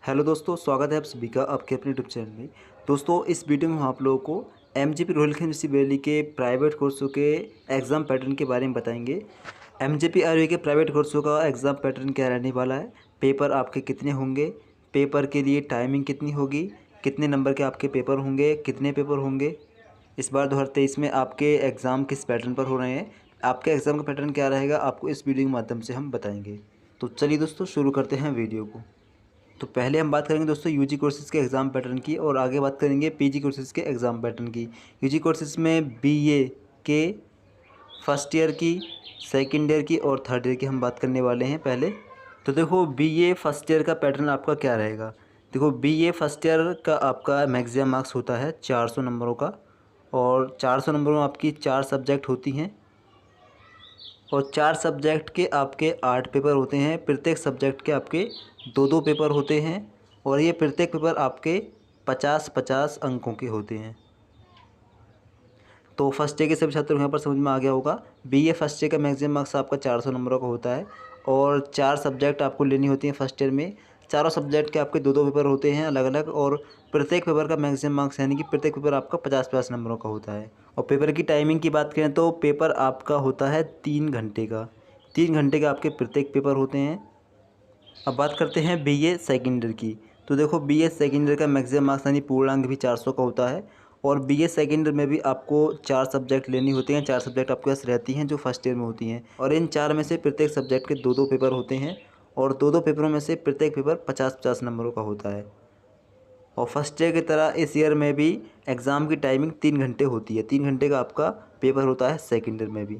Hello दोस्तों, स्वागत है आप सभी का आपके अपने यूट्यूब चैनल में। दोस्तों, इस वीडियो में हम आप लोगों को एमजेपी रोहिलखंड वैली के प्राइवेट कोर्सों के एग्ज़ाम पैटर्न के बारे में बताएंगे। एमजेपी आरवी के प्राइवेट कोर्सों का एग्ज़ाम पैटर्न क्या रहने वाला है, पेपर आपके कितने होंगे, पेपर के लिए टाइमिंग कितनी होगी, कितने नंबर के आपके पेपर होंगे, कितने पेपर होंगे, इस बार 2023 में आपके एग्ज़ाम किस पैटर्न पर हो रहे हैं, आपके एग्ज़ाम का पैटर्न क्या रहेगा, आपको इस वीडियो के माध्यम से हम बताएंगे। तो चलिए दोस्तों, शुरू करते हैं वीडियो को। तो पहले हम बात करेंगे दोस्तों यूजी कोर्सेज़ के एग्ज़ाम पैटर्न की, और आगे बात करेंगे पीजी कोर्सेज़ के एग्ज़ाम पैटर्न की। यूजी कोर्सेज़ में बीए के फर्स्ट ईयर की, सेकंड ईयर की और थर्ड ईयर की हम बात करने वाले हैं पहले। तो देखो, बीए फर्स्ट ईयर का पैटर्न आपका क्या रहेगा। देखो, बीए फर्स्ट ईयर का आपका मैक्सिमम मार्क्स होता है 400 नंबरों का, और 400 नंबरों में आपकी 4 सब्जेक्ट होती हैं, और 4 सब्जेक्ट के आपके 8 पेपर होते हैं। प्रत्येक सब्जेक्ट के आपके 2-2 पेपर होते हैं, और ये प्रत्येक पेपर आपके 50-50 अंकों के होते हैं। तो फर्स्ट ईयर के सभी छात्रों को यहाँ पर समझ में आ गया होगा। बीए फर्स्ट ईयर का मैक्सिमम मार्क्स आपका 400 नंबरों का होता है, और 4 सब्जेक्ट आपको लेनी होती हैं फर्स्ट ईयर में। चारों सब्जेक्ट के आपके 2-2 पेपर होते हैं अलग अलग, और प्रत्येक पेपर का मैक्सिमम मार्क्स यानी कि प्रत्येक पेपर आपका 50-50 नंबरों का होता है। और पेपर की टाइमिंग की बात करें तो पेपर आपका होता है 3 घंटे का। 3 घंटे के आपके प्रत्येक पेपर होते हैं। अब बात करते हैं बीए सेकेंड ईयर की। तो देखो, बीए सेकेंड ईयर का मैक्सिमम मार्क्स यानी पूर्णांक भी 400 का होता है, और बीए सेकेंड ईयर में भी आपको 4 सब्जेक्ट लेनी होती हैं। 4 सब्जेक्ट आपके पास रहती हैं जो फर्स्ट ईयर में होती हैं, और इन 4 में से प्रत्येक सब्जेक्ट के 2-2 पेपर होते हैं, और 2-2 पेपरों में से प्रत्येक पेपर 50-50 नंबरों का होता है। और फर्स्ट ईयर की तरह इस ईयर में भी एग्ज़ाम की टाइमिंग 3 घंटे होती है। 3 घंटे का आपका पेपर होता है सेकेंड ईयर में भी।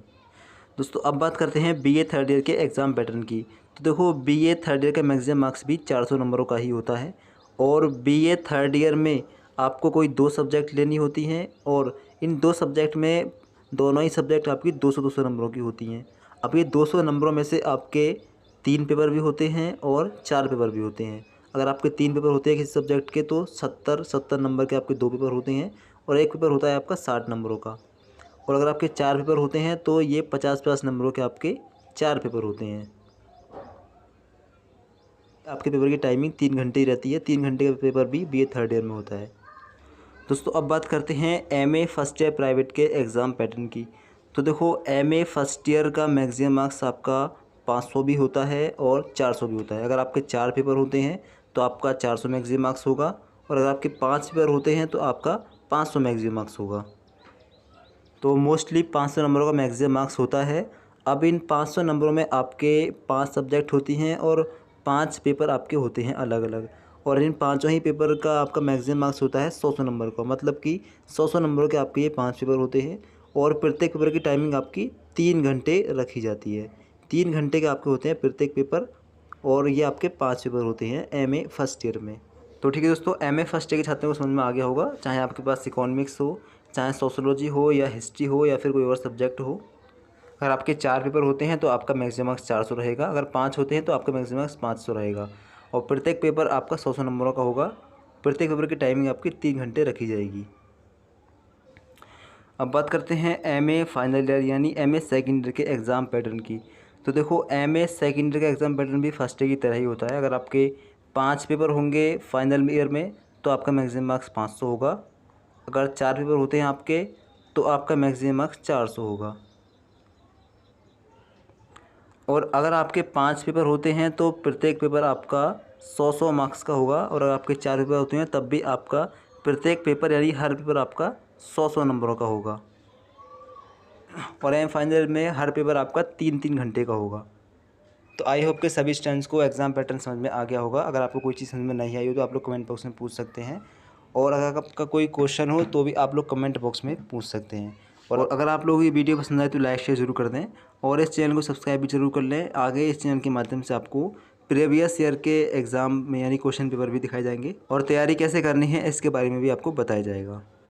दोस्तों, अब बात करते हैं बीए थर्ड ईयर के एग्ज़ाम पैटर्न की। तो देखो, बीए थर्ड ईयर का मैक्सिमम मार्क्स भी 400 नंबरों का ही होता है, और बीए थर्ड ईयर में आपको कोई 2 सब्जेक्ट लेनी होती हैं, और इन 2 सब्जेक्ट में दोनों ही सब्जेक्ट आपकी 200-200 नंबरों की होती हैं। अब ये 200 नंबरों में से आपके 3 पेपर भी होते हैं और 4 पेपर भी होते हैं। अगर आपके 3 पेपर होते हैं किसी सब्जेक्ट के, तो 70-70 नंबर के आपके 2 पेपर होते हैं, और 1 पेपर होता है आपका 60 नंबरों का। और अगर आपके 4 पेपर होते हैं तो ये 50-50 नंबरों के आपके 4 पेपर होते हैं। आपके पेपर की टाइमिंग 3 घंटे ही रहती है। 3 घंटे का पेपर भी बीए थर्ड ईयर में होता है। दोस्तों, अब बात करते हैं एमए फर्स्ट ईयर प्राइवेट के एग्ज़ाम पैटर्न की। तो देखो, एमए फर्स्ट ईयर का मैक्सिमम मार्क्स आपका 500 भी होता है और 400 भी होता है। अगर आपके 4 पेपर होते हैं तो आपका 400 मैक्सिमम मार्क्स होगा, और अगर आपके 5 पेपर होते हैं तो आपका 500 मैक्सिमम मार्क्स होगा। तो मोस्टली 500 नंबरों का मैक्सिमम मार्क्स होता है। अब इन 500 नंबरों में आपके 5 सब्जेक्ट होती हैं, और 5 पेपर आपके होते हैं अलग अलग, और इन पाँचों ही पेपर का आपका मैक्सिमम मार्क्स होता है 100-100 नंबर का। मतलब कि 100-100 नंबरों के आपके ये 5 पेपर होते हैं, और प्रत्येक पेपर की टाइमिंग आपकी 3 घंटे रखी जाती है। 3 घंटे के आपके होते हैं प्रत्येक पेपर, और ये आपके 5 पेपर होते हैं एमए फर्स्ट ईयर में। तो ठीक है दोस्तों, एमए फर्स्ट ईयर के छात्रों को समझ में आ गया होगा। चाहे आपके पास इकोनॉमिक्स हो, चाहे सोशोलॉजी हो, या हिस्ट्री हो, या फिर कोई और सब्जेक्ट हो। अगर आपके 4 पेपर होते हैं तो आपका मैक्सिमम मार्क्स 400 रहेगा। अगर 5 होते हैं तो आपका मैक्सिमम मार्क्स 500 रहेगा, और प्रत्येक पेपर आपका 100-100 नंबरों का होगा। प्रत्येक पेपर की टाइमिंग आपकी 3 घंटे रखी जाएगी। अब बात करते हैं एमए फाइनल ईयर यानी एमए सेकेंड ईयर के एग्ज़ाम पैटर्न की। तो देखो, एमए सेकेंड ईयर का एग्ज़ाम पैटर्न भी फर्स्ट ईयर की तरह ही होता है। अगर आपके 5 पेपर होंगे फाइनल ईयर में तो आपका मैक्सिमम मार्क्स 500 होगा। अगर 4 पेपर होते हैं आपके तो आपका मैक्सिमम मार्क्स 400 होगा, और अगर आपके 5 पेपर होते हैं तो प्रत्येक पेपर आपका 100-100 मार्क्स का होगा, और अगर आपके 4 पेपर होते हैं तब भी आपका प्रत्येक पेपर यानी हर पेपर आपका 100-100 नंबरों का होगा, और एम फाइनल में हर पेपर आपका 3-3 घंटे का होगा। तो आई होप के सभी स्टूडेंट्स को एग्ज़ाम पैटर्न समझ में आ गया होगा। अगर आपको कोई चीज़ समझ में नहीं आई हो तो आप लोग कमेंट बॉक्स में पूछ सकते हैं, और अगर आपका कोई क्वेश्चन हो तो भी आप लोग कमेंट बॉक्स में पूछ सकते हैं। और अगर आप लोगों को ये वीडियो पसंद आए तो लाइक शेयर ज़रूर कर दें, और इस चैनल को सब्सक्राइब भी ज़रूर कर लें। आगे इस चैनल के माध्यम से आपको प्रीवियस ईयर के एग्ज़ाम में यानी क्वेश्चन पेपर भी दिखाए जाएंगे, और तैयारी कैसे करनी है इसके बारे में भी आपको बताया जाएगा।